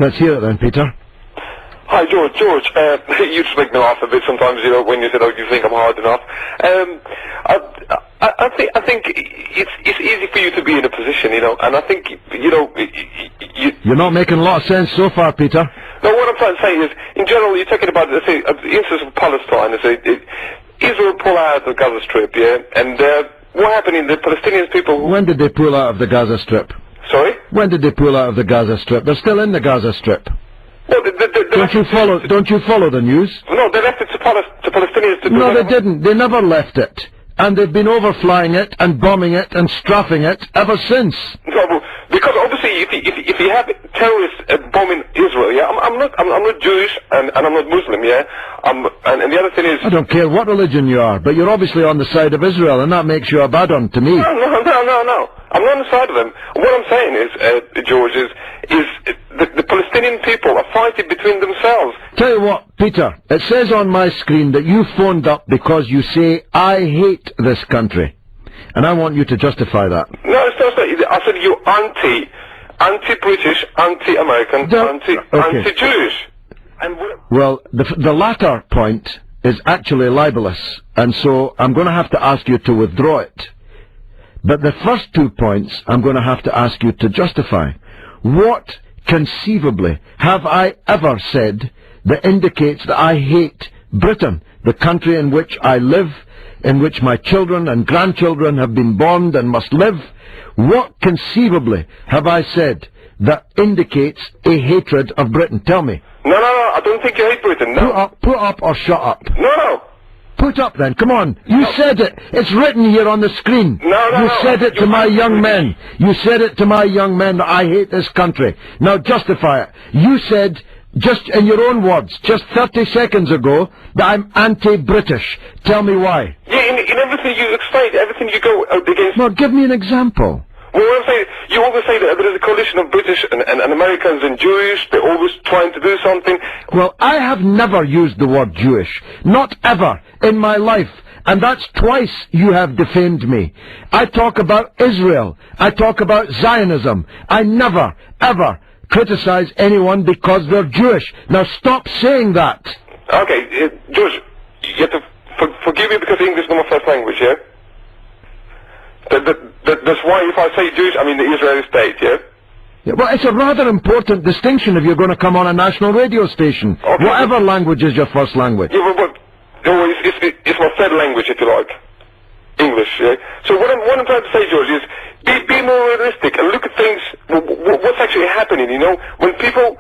Let's hear it then, Peter. Hi, George. George, you just make me laugh a bit sometimes, you know, when you say, oh, you think I'm hard enough. I think it's easy for you to be in a position, you know, and I think, you know... You're not making a lot of sense so far, Peter. No, what I'm trying to say is, in general, you're talking about, let's say, the instance of Palestine, let's say, Israel pull out of the Gaza Strip, yeah, and what happened in the Palestinian people who... When did they pull out of the Gaza Strip? Sorry? When did they pull out of the Gaza Strip? They're still in the Gaza Strip. Well, Don't you follow the news? No, they left it to Palestinians to do. No, they didn't. They never left it. And they've been overflying it and bombing it and strafing it ever since. No, because obviously, if you have terrorists bombing Israel, yeah, I'm not Jewish and I'm not Muslim, yeah. And the other thing is, I don't care what religion you are, but you're obviously on the side of Israel, and that makes you a bad one to me. No. I'm not on the side of them. What I'm saying is, George, is the Palestinian people are fighting between themselves. Tell you what, Peter, it says on my screen that you phoned up because you say, I hate this country. And I want you to justify that. No, it's not that. I said you're anti-British, anti-American, anti-Jewish. Well, the latter point is actually libelous, and so I'm going to have to ask you to withdraw it. But the first 2 points I'm going to have to ask you to justify. What conceivably have I ever said that indicates that I hate Britain, the country in which I live, in which my children and grandchildren have been born and must live? What conceivably have I said that indicates a hatred of Britain? Tell me. No, I don't think you hate Britain, no. Put up or shut up. No. Put up then, come on. You said it. It's written here on the screen. You said it to my young men. You said it to my young men that I hate this country. Now justify it. You said, just in your own words, just 30 seconds ago, that I'm anti-British. Tell me why. Yeah, in everything you explain, everything you go against... Well, give me an example. Well, what I'm saying, you always say that there is a coalition of British and Americans and Jewish. They're always trying to do something. Well, I have never used the word Jewish. Not ever in my life. And that's twice you have defamed me. I talk about Israel. I talk about Zionism. I never, ever criticize anyone because they're Jewish. Now stop saying that. Okay, George, you have to forgive me because English is not my first language, yeah? That's why if I say Jewish, I mean the Israeli state, yeah? Yeah, well, it's a rather important distinction if you're going to come on a national radio station. Okay, whatever language is your first language. Yeah, but it's my third language, if you like. English, yeah? So what I'm trying to say, George, is be more realistic and look at things, what's actually happening, you know? When people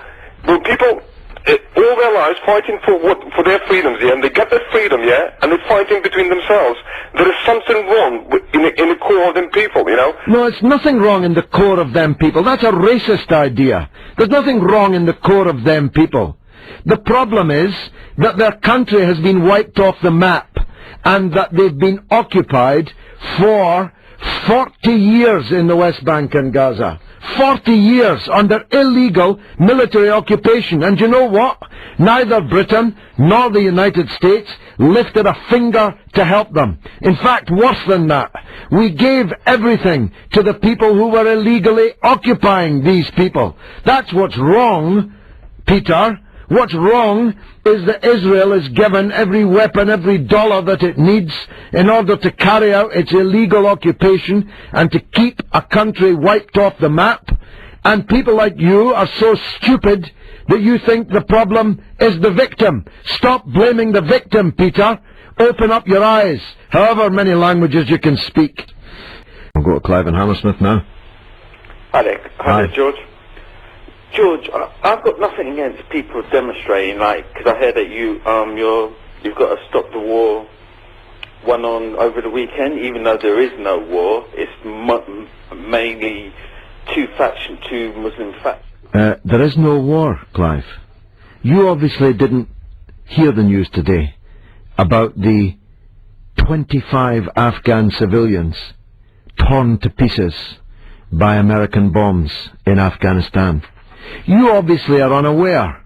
all their lives fighting for their freedoms, yeah, and they get their freedom, yeah, and they're fighting between themselves. There is something wrong in the core of them people, you know? No, it's nothing wrong in the core of them people. That's a racist idea. There's nothing wrong in the core of them people. The problem is that their country has been wiped off the map and that they've been occupied for 40 years in the West Bank and Gaza. 40 years under illegal military occupation. And you know what? Neither Britain nor the United States lifted a finger to help them. In fact, worse than that, we gave everything to the people who were illegally occupying these people. That's what's wrong, Peter. What's wrong is that Israel is given every weapon, every dollar that it needs in order to carry out its illegal occupation and to keep a country wiped off the map. And people like you are so stupid that you think the problem is the victim. Stop blaming the victim, Peter. Open up your eyes, however many languages you can speak. We'll go to Clive in Hammersmith now. Hi there, George. George, I've got nothing against people demonstrating, like, because I heard that you've got a Stop the War one on over the weekend, even though there is no war. It's mainly two Muslim factions. There is no war, Clive. You obviously didn't hear the news today about the 25 Afghan civilians torn to pieces by American bombs in Afghanistan. You obviously are unaware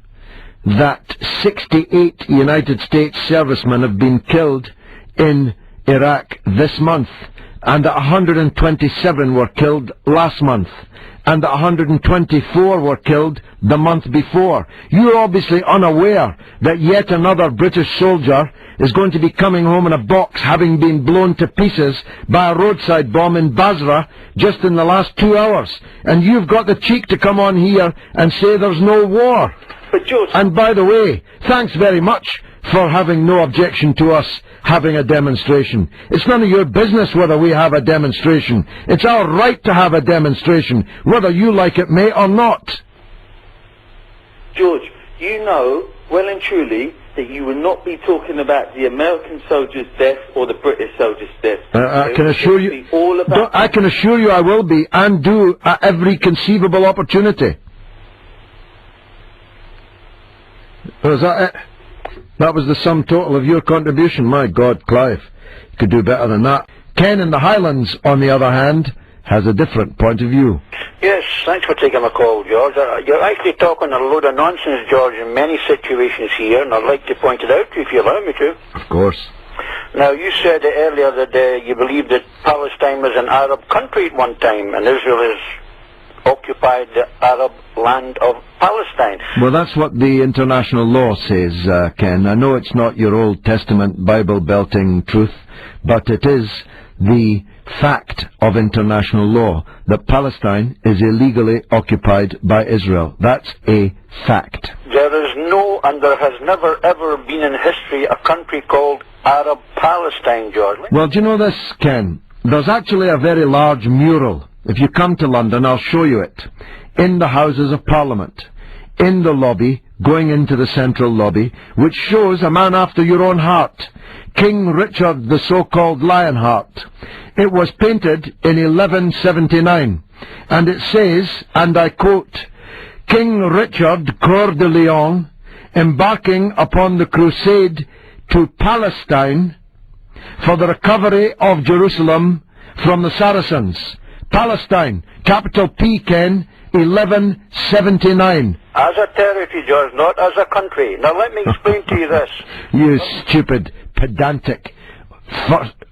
that 68 United States servicemen have been killed in Iraq this month, and that 127 were killed last month, and that 124 were killed the month before. You're obviously unaware that yet another British soldier is going to be coming home in a box, having been blown to pieces by a roadside bomb in Basra just in the last 2 hours. And you've got the cheek to come on here and say there's no war. But George... And by the way, thanks very much for having no objection to us having a demonstration. It's none of your business whether we have a demonstration. It's our right to have a demonstration, whether you like it, mate, or not. George, you know well and truly that you will not be talking about the American soldier's death or the British soldier's death. I can assure you, I can assure you I will be, and do at every conceivable opportunity. Was that it? That was the sum total of your contribution. My God, Clive, you could do better than that. Ken in the Highlands, on the other hand, has a different point of view. Yes, thanks for taking my call, George. You're actually talking a load of nonsense, George, in many situations here, and I'd like to point it out to you if you allow me to. Of course. Now, you said earlier that you believed that Palestine was an Arab country at one time, and Israel has occupied the Arab land of Palestine. Well, that's what the international law says, Ken. I know it's not your Old Testament Bible-belting truth, but it is the fact of international law that Palestine is illegally occupied by Israel. That's a fact. There is no, and there has never ever been in history, a country called Arab Palestine, George. Well, do you know this, Ken? There's actually a very large mural. If you come to London, I'll show you it. In the Houses of Parliament, in the lobby, going into the central lobby, which shows a man after your own heart, King Richard, the so-called Lionheart. It was painted in 1179, and it says, and I quote, King Richard Coeur de Lion, embarking upon the crusade to Palestine for the recovery of Jerusalem from the Saracens. Palestine, capital P, Ken, 1179. As a territory, George, not as a country. Now let me explain to you this. You stupid, pedantic,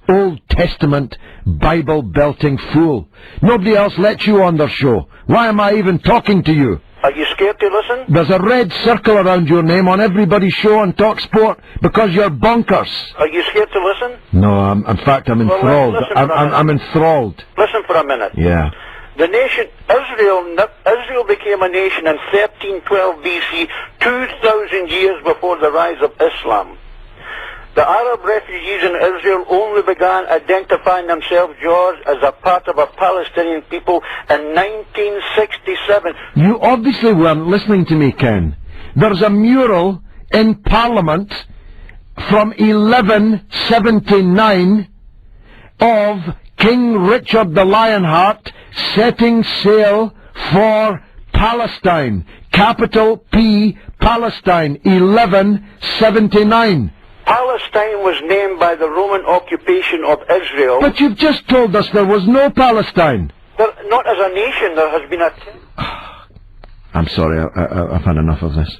Old Testament, Bible-belting fool. Nobody else lets you on their show. Why am I even talking to you? Are you scared to listen? There's a red circle around your name on everybody's show on Talk Sport because you're bonkers. Are you scared to listen? No, in fact, I'm enthralled. I'm enthralled. Listen for a minute. Yeah. The nation, Israel became a nation in 1312 BC, 2,000 years before the rise of Islam. The Arab refugees in Israel only began identifying themselves, George, as a part of a Palestinian people in 1967. You obviously weren't listening to me, Ken. There's a mural in Parliament from 1179 of King Richard the Lionheart setting sail for Palestine. Capital P, Palestine, 1179. Palestine was named by the Roman occupation of Israel. But you've just told us there was no Palestine. Not as a nation, there has been a... I'm sorry, I've had enough of this.